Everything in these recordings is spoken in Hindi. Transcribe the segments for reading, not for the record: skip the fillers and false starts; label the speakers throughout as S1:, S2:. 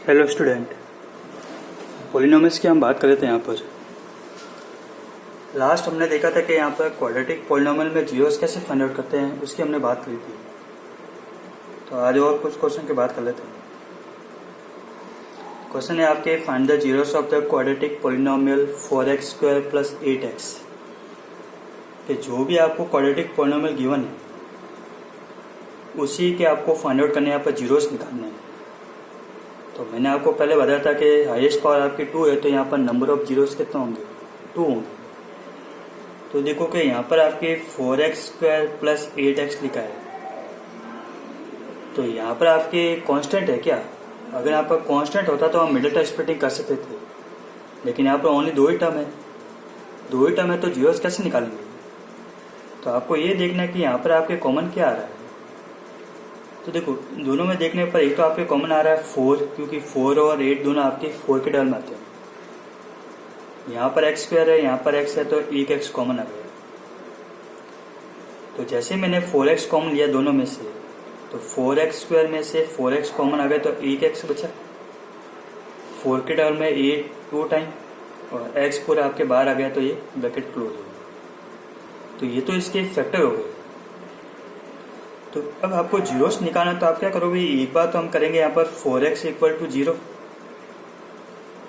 S1: हेलो स्टूडेंट, पॉलिनोमियल्स की हम बात कर रहे थे। यहाँ पर लास्ट हमने देखा था कि यहाँ पर क्वाड्रेटिक पॉलिनोमियल में जीरोस कैसे फाइंड आउट करते हैं, उसकी हमने बात करी थी। तो आज और कुछ क्वेश्चन की बात कर लेते हैं। क्वेश्चन है आपके, find the zeros of the quadratic polynomial 4x² + 8x। कि जो भी आपको क्वाड्रेटिक पॉलिनोमियल गिवन है उसी के आपको फाइंड आउट करने, यहाँ पर जीरोस निकालने हैं। तो मैंने आपको पहले बताया था कि हाईएस्ट पावर आपकी 2 है, तो यहाँ पर नंबर ऑफ जीरोस कितने होंगे, 2 होंगे। तो देखो कि यहाँ पर आपके 4x² + 8x लिखा है, तो यहाँ पर आपके कांस्टेंट है क्या? अगर यहाँ पर कांस्टेंट होता तो हम मिडिल टर्म स्प्लिटिंग कर सकते थे, लेकिन यहाँ पर ओनली 2 ही टर्म है, तो जीरोस कैसे निकालेंगे? तो आपको ये देखना है कि यहाँ पर आपके कॉमन क्या आ रहा है। तो देखो, दोनों में देखने पर एक तो आपके कॉमन आ रहा है 4, क्योंकि 4 और 8 दोनों आपके 4 के टर्म में आते हैं। यहाँ पर x² है, यहाँ पर x है, तो एक x कॉमन आ गया। तो जैसे मैंने 4x कॉमन लिया दोनों में से, तो 4x² में से 4x कॉमन आ गया, तो एक x बचा। 4 के टर्म में 8 2 टाइम, और x पूरा आपके बाहर आ गया, तो ये ब्रैकेट क्लोज हो गया। तो ये तो इसके फैक्टर हो गए। तो अब आपको जीरोस निकालना, तो आप क्या करोगे, एक बार तो हम करेंगे यहाँ पर 4x = 0,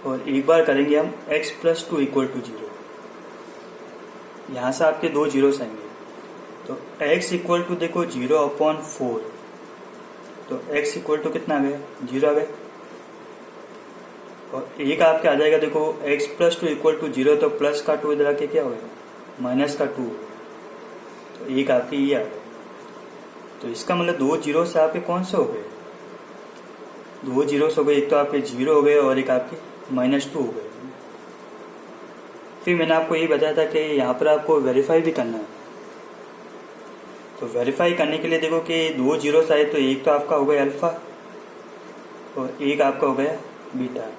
S1: और एक बार करेंगे हम x + 2 = 0। यहाँ से आपके 2 जीरोस आएंगे। तो x = देखो 0/4, तो x = कितना आ गया, 0 आ गया। और एक आपके आ जाएगा, देखो x + 2 = 0, तो प्लस का 2 इधर आके क्या होगा, माइनस का 2, तो एक आपकी ये आ गया। तो इसका मतलब 2 जीरोस आपके कौन से हो गए, 2 जीरोस हो गए, एक तो आपके 0 हो गए और एक आपके -2 हो गए। फिर मैंने आपको ये बताया था कि यहाँ पर आपको वेरीफाई भी करना है। तो वेरीफाई करने के लिए देखो कि 2 जीरोस आए, तो एक तो आपका हो गया अल्फा और एक आपका हो गया बीटा।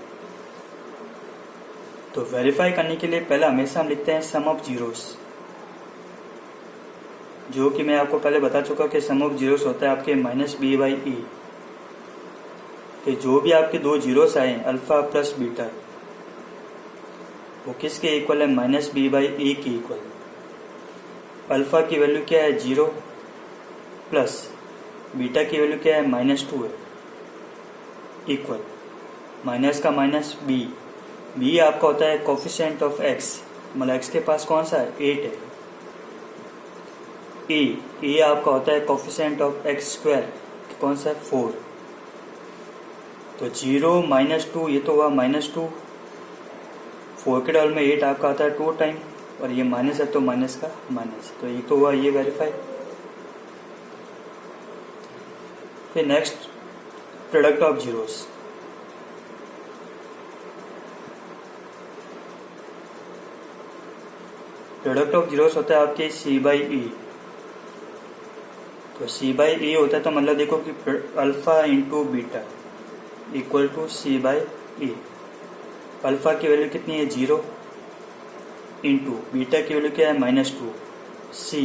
S1: तो वेरीफाई करने के लिए पहले हमेशा हम लिखते हैं सम ऑफ जीरोस, जो कि मैं आपको पहले बता चुका कि सम ऑफ जीरोस होता है आपके -b/e। कि जो भी आपके 2 जीरोस आए अल्फा प्लस बीटा, वो किसके इक्वल है, -b/e के इक्वल। अल्फा की वैल्यू क्या है, 0, प्लस बीटा की वैल्यू क्या है, -2 है, इक्वल माइनस का माइनस b आपका होता है कोफिशिएंट ऑफ x, मतलब x के पास कौन सा है, 8 है। ए आपका होता है कोफिशिएंट ऑफ x², कौन सा है, 4। तो 0 -2, ये तो हुआ -2, 4 के डबल में 8 आपका आता है 2 टाइम, और ये माइनस है तो माइनस का माइनस, तो ये तो हुआ ये वेरीफाई। फिर next, product of zeros. Product of zeros होता है आपके c/e। तो c/e होता है, तो मतलब देखो कि alpha into beta equal to c/e। Alpha की वैल्यू कितनी है, 0, इंटू बीटा की वैल्यू क्या है, -2 c।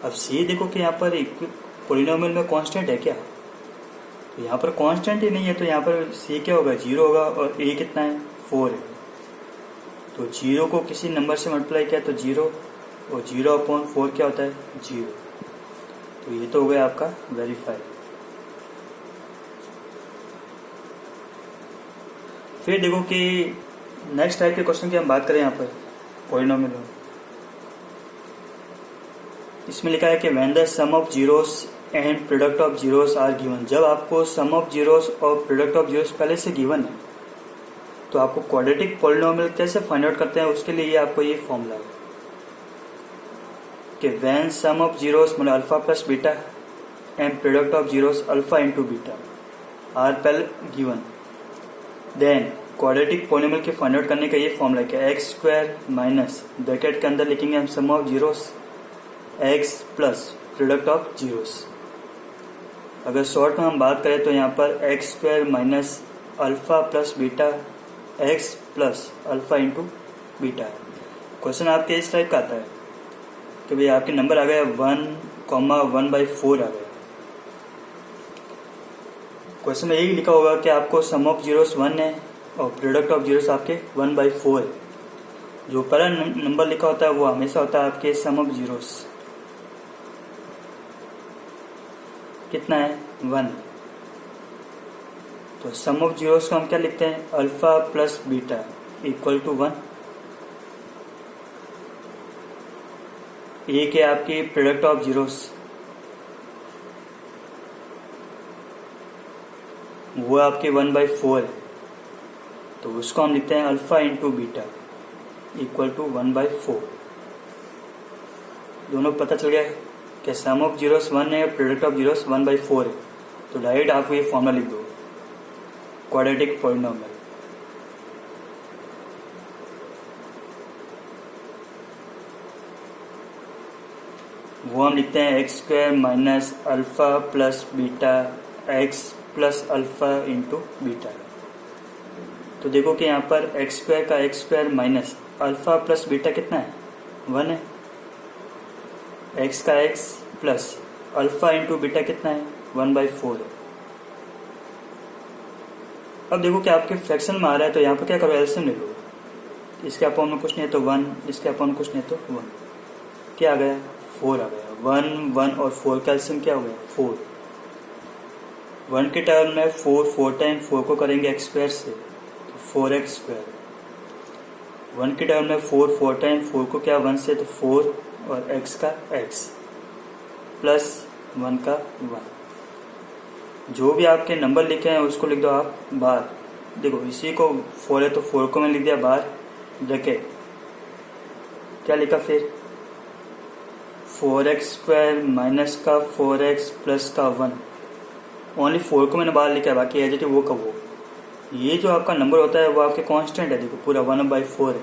S1: अब c देखो कि यहाँ पर एक पॉलिनोमियल में कांस्टेंट है क्या, तो यहाँ पर कांस्टेंट ही नहीं है, तो यहाँ पर c क्या होगा, 0 होगा, और a कितना है, 4 है। तो 0 को किसी नंबर से मल्टीप्लाई किया तो 0, और 0/4 क्या होता है, 0। तो ये तो हो गया आपका वेरीफाई। फिर देखो कि नेक्स्ट टाइप के क्वेश्चन की हम बात करें यहाँ पर पॉलिनोमियल में। इसमें लिखा है कि when the sum of zeros and product of zeros are given. जब आपको सम ऑफ जीरोस और प्रोडक्ट ऑफ जीरोस पहले से गिवन है, तो आपको क्वाड्रेटिक पॉलिनोमियल कैसे फाइंड आउट करते हैं, उसके लिए आपको ये फॉर्मूला है कि व्हेन सम ऑफ जीरोस मतलब alpha plus beta and product of zeros alpha into beta are पहले गिवन, देन क्वाड्रेटिक पॉलिनोमियल के फाइंड आउट करने का ये फॉर्मूला है x² माइनस ब्रैकेट के अंदर लिखेंगे हम sum of zeros x plus product of zeros. अगर शॉर्ट में हम बात करें तो यहाँ पर x² minus alpha plus beta x plus alpha into beta. Question आपके इस टाइप का आता है कि भाई आपके नंबर आ गया 1,1/4 आ गया। क्वेश्चन में यही लिखा होगा कि आपको सम ऑफ जीरोस 1 है और प्रोडक्ट ऑफ जीरोस आपके 1/4 है। जो पहला नंबर लिखा होता है वो हमेशा होता है आपके सम ऑफ जीरोस। कितना है? 1। तो सम ऑफ जीरोस को हम क्या लिखते हैं? Alpha plus beta equal to 1। एक है आपकी प्रोडक्ट ऑफ जीरोस, वो आपके 1/4 है, तो उसको हम लिखते हैं alpha into beta equal to 1/4। दोनों पता चल गया है कि सम ऑफ जीरोस 1 है, प्रोडक्ट ऑफ जीरोस 1/4 है। तो डायरेक्ट आप ये फॉर्मूला लिख दो, क्वाड्रेटिक पॉलिनोमियल। वो हम लिखते हैं x square minus alpha plus beta x plus alpha into beta. तो देखो कि यहाँ पर एक्स स्क्वायर का x square minus alpha plus beta कितना है? 1 है। एक्स का x plus alpha into beta कितना है? 1/4 है। अब देखो कि आपके फ्रैक्शन में आ रहा है, तो यहाँ पर क्या करो? एलसीएम ले लो। इसके अपॉन में कुछ नहीं है तो 1, इसके अपॉन में कुछ नहीं है तो 1। क्या आ गया? 4 आ गया। 1 1 और 4 का एलसीएम क्या हो गया? 4। 1 के टर्म में 4 टाइम 4 को करेंगे एक्स स्क्वायर से, तो 4x स्क्वायर। 1 के टर्म में 4 टाइम 4 को क्या 1 से, तो 4 और x का x प्लस 1 का 1। जो भी आपके नंबर लिखे हैं उसको लिख दो आप बाहर। देखो इसी को 4 है तो 4 को मैंने लिख दिया बाहर ब्रैकेट। क्या लिखा फिर? 4x स्क्वायर माइनस का 4x प्लस का 1। ओनली 4 को मैंने बाहर लिखा है, बाकी एज इट इज वो का वो। ये जो आपका नंबर होता है वो आपके कांस्टेंट है। देखो पूरा 1/4 है,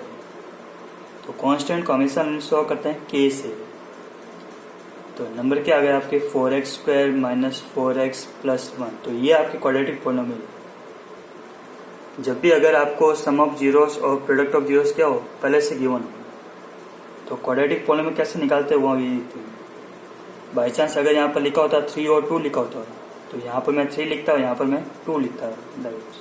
S1: तो कांस्टेंट को हमेशा सॉल्व करते हैं k से। तो नंबर क्या आ गया आपके? 4x square minus 4x plus 1। तो ये आपके क्वाड्रेटिक पॉलिनोमियल है। जब भी अगर आपको सम ऑफ जीरोस और प्रोडक्ट ऑफ जीरोस क्या हो पहले से गिवन हो, तो क्वाड्रेटिक पॉलिनोमियल कैसे निकालते हैं वो ये। बाई चांस अगर यहाँ पर लिखा होता 3 और 2 लिखा होता, तो यहाँ पर मैं 3 लिखता हूँ, यहाँ पर मैं 2 लिखता हूँ डायरेक्ट,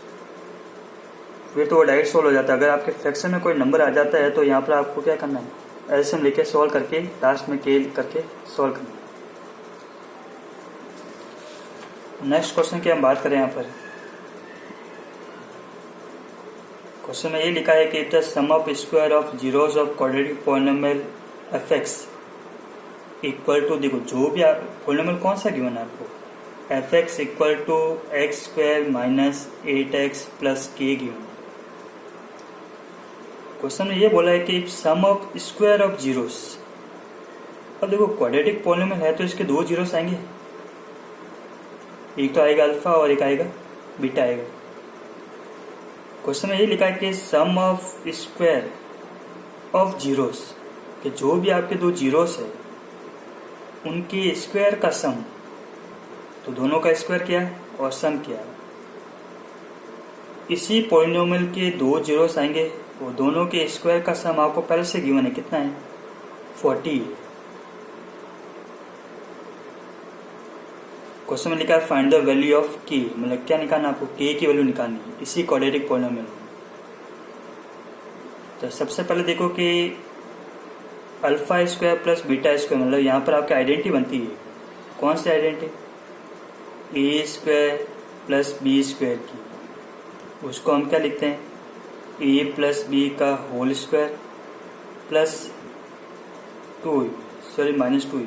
S1: फिर तो वो डायरेक्ट सोल्व हो जाता है। अगर आपके फ्रैक्शन में कोई नंबर आ जाता है तो यहाँ पर आपको क्या करना है? एलसीएम लेके सॉल्व करके लास्ट में के करके सॉल्व करना है। नेक्स्ट क्वेश्चन की हम बात करें, यहाँ पर क्वेश्चन में ये लिखा है कि the sum of square of zeros of quadratic polynomial fx equal to, देखो जो भी पॉलिनोमियल कौन सा गिवन है आपको, fx equal to x square minus 8x plus k given. Question में ये बोला है कि sum of square of zeros. अब देखो क्वाड्रेटिक पॉलिनोमियल है तो इसके 2 जीरोस आएंगे, एक तो आएगा अल्फा और एक आएगा बीटा आएगा। क्वेश्चन में ये लिखा है कि sum of square of zeros, कि जो भी आपके 2 जीरोस है उनके स्क्वायर का सम, तो दोनों का स्क्वायर किया और सम किया। इसी पॉलिनोमियल के 2 जीरोस आएंगे, वो दोनों के स्क्वायर का सम आपको पहले से गिवन है, कितना है? 40 है। क्वेश्चन में लिखा है find the value of k, मतलब क्या निकालना आपको? k की वैल्यू निकालनी है इसी क्वाड्रेटिक पॉलिनोमियल में। तो सबसे पहले देखो कि alpha square plus beta square, मतलब यहाँ पर आपकी आइडेंटिटी बनती है। कौन सी आइडेंटिटी? ए स्क्वायर प्लस बी स्क्वायर की। उसको हम क्या लिखते हैं? ए प्लस बी का होल स्क्वायर प्लस -2।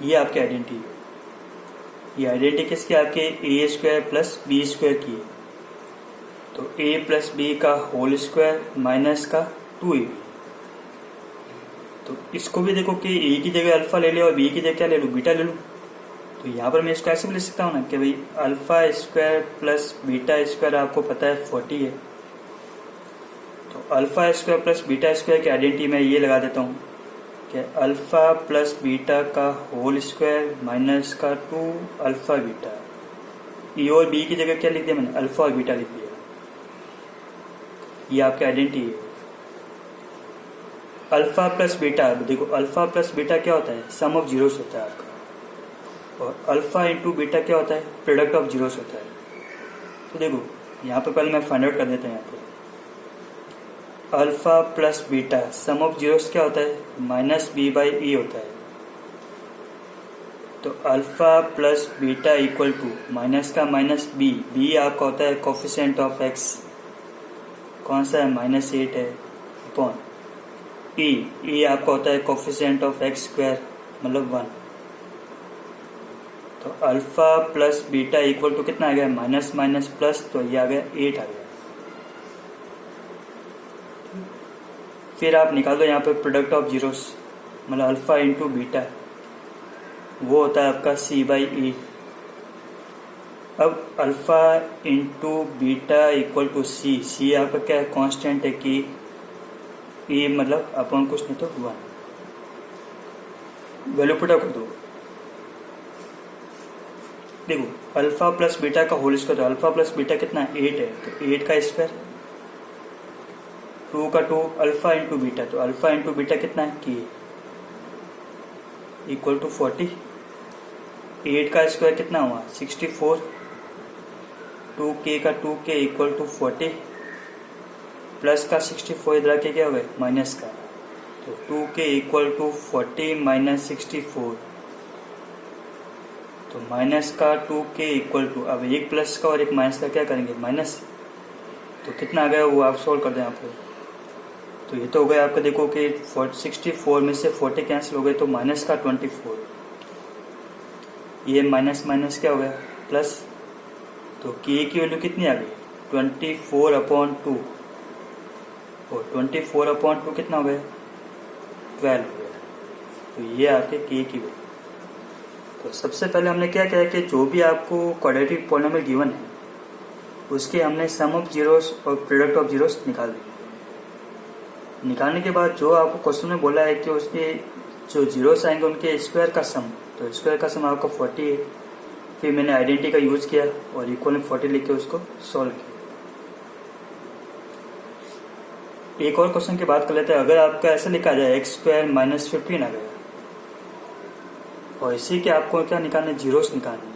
S1: ये आपकी आइडेंटिटी है। ये आइडेंटिटी किसकी? आपके ए स्क्वायर प्लस बी स्क्वायर की है। तो ए प्लस बी का होल स्क्वायर माइनस का 2a। तो इसको भी देखो कि ए की जगह अल्फा ले ले और बी की जगह क्या ले लूँ? बीटा ले लूँ। तो यहाँ पर मैं इसको ऐसे भी लिख सकता हूँ ना कि भाई alpha square plus beta square आपको पता है 40 है। तो alpha square plus beta square की आइडेंटिटी मैं ये लगा देता हूँ कि अल्फा प्लस बीटा का होल स्क्वायर माइनस का 2 अल्फा बीटा। ए और बी की जगह क्या लिख दिया मैंने? अल्फा और बीटा लिख दिया। ये आपकी आइडेंटिटी है। अल्फा प्लस बीटा, देखो अल्फा प्लस बीटा क्या होता है? सम ऑफ जीरोस होता है आपका। और अल्फ़ा इंटू बीटा क्या होता है, प्रोडक्ट ऑफ जीरोस होता है। तो देखो यहाँ पे पहले मैं फाइंड आउट कर देता हूँ। यहाँ पे alpha plus beta some of zeros क्या होता है, माइनस बी बाई ई होता है। तो alpha plus beta equal to minus का माइनस बी, बी आपका होता है कोफिशिएंट ऑफ एक्स, कौन सा है, -8 है, अपॉन ई आपका होता है कोफिशिएंट ऑफ एक्स स्क्वायर मतलब 1। तो alpha plus beta equal to कितना आ गया, माइनस माइनस प्लस, तो ये आ गया 8 आ गया। फिर आप निकाल दो यहाँ पे प्रोडक्ट ऑफ जीरोस, मतलब अल्फ़ा इंटू बीटा, वो होता है आपका c बाई ई। अब alpha into beta equal to C आपका क्या है, कांस्टेंट है कि ई मतलब अपन कुछ नहीं तो 1, वैल्यू पुट कर दो। देखो अल्फ़ा प्लस बीटा का whole square, alpha plus beta कितना है, 8 है, तो 8 का स्क्वायर, 2 का 2, अल्फ़ा इंटू बीटा, तो अल्फ़ा इंटू बीटा कितना है कि इक्वल टू 40, 8 का स्क्वायर कितना हुआ 64, 2k का 2k इक्वल टू 40, प्लस का 64 इधर के क्या हो गए माइनस का, तो 2k इक्वल टू 40 माइनस 64, तो माइनस का 2k इक्वल टू, अब एक प्लस का और एक माइनस का क्या करेंगे माइनस, तो कितना आ गया वो आप सोल्व कर दें यहाँ पे। तो ये तो हो गया आपका, देखो कि 64 में से 40 कैंसिल हो गए, तो माइनस का 24, ये माइनस माइनस क्या हो गया प्लस, तो k की वैल्यू कितनी आ गई 24/2, और 24/2 कितना हो गया 12 हो गया। तो ये आपके k की वैल्यू। तो सबसे पहले हमने क्या किया कि जो भी आपको क्वाड्रेटिक पॉलिनोमियल गिवन है उसके हमने सम ऑफ जीरोस और प्रोडक्ट ऑफ जीरोस निकाल दिए। निकालने के बाद जो आपको क्वेश्चन में बोला है कि उसके जो जीरोस आएंगे उनके स्क्वायर का सम, तो स्क्वायर का सम आपका 40 है। फिर मैंने आइडेंटिटी का यूज किया और इक्वल में 40 लिख के उसको सॉल्व किया। एक और क्वेश्चन की बात कर लेते हैं। अगर आपका ऐसा लिखा जाए x² -15 आ गया और इसी के आपको क्या निकालना है, जीरोस निकालना है।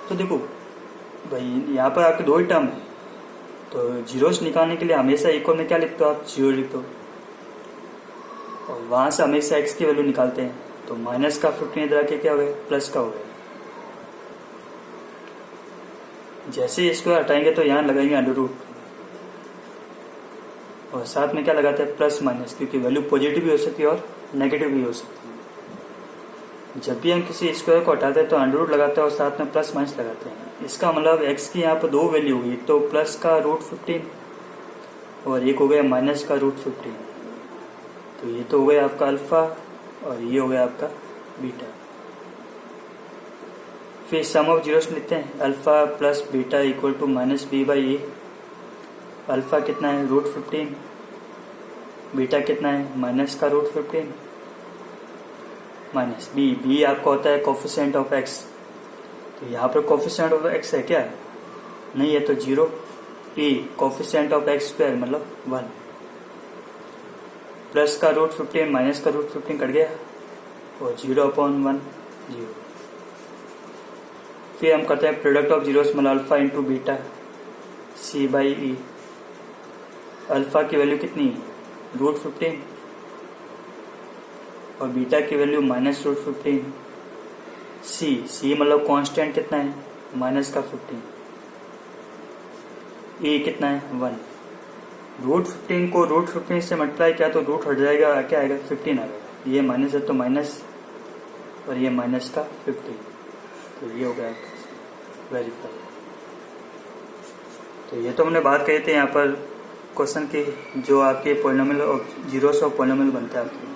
S1: तो देखो भाई यहाँ पर आपके दो ही टर्म है, तो जीरोस निकालने के लिए हमेशा इक्वल में क्या लिखते हो आप, 0 लिखते हो, और वहाँ से हमेशा x की वैल्यू निकालते हैं। तो माइनस का 15 इधर आके क्या हो गया प्लस का हो गया। जैसे ही इसको हटाएंगे तो यहाँ लगाएंगे √ और साथ में क्या लगाते हैं प्लस माइनस, क्योंकि वैल्यू पॉजिटिव भी हो सकती है और नेगेटिव भी हो सकती है। जब भी हम किसी स्क्वायर को हटाते हैं तो √ लगाते हैं और साथ में प्लस माइनस लगाते हैं। इसका मतलब x की यहाँ पर दो वैल्यू हुई, तो प्लस का √15 और एक हो गया माइनस का √15। तो ये तो हो गया आपका अल्फ़ा और ये हो गया आपका बीटा। फिर सम ऑफ जीरोस लिखते हैं, alpha plus beta equal to -b by a. Alpha कितना है √15, बीटा कितना है माइनस का √15 माइनस बी आपका होता है कोफिशिएंट ऑफ एक्स। तो यहाँ पर कोफिशिएंट ऑफ एक्स है क्या, नहीं है, तो 0। कोफिशिएंट ऑफ एक्स स्क्वायर मतलब 1, प्लस का √15 माइनस का √15 कट गया और 0/1 0। फिर हम करते हैं प्रोडक्ट ऑफ जीरोस, मतलब alpha into beta c by E. Alpha की वैल्यू कितनी √15 और बीटा की वैल्यू -√15। c मतलब कांस्टेंट कितना है माइनस का 15, ए कितना है 1। √15 को √15 से मल्टीप्लाई किया तो रूट हट जाएगा, क्या आएगा 15 आ गया। ये माइनस है तो माइनस और ये माइनस का 15, तो ये हो गया वेरीफाई। तो ये तो हमने बात कही थी यहाँ पर क्वेश्चन की, जो आपके पॉलिनोमियल और जीरोस ऑफ पॉलिनोमियल बनता है आपके।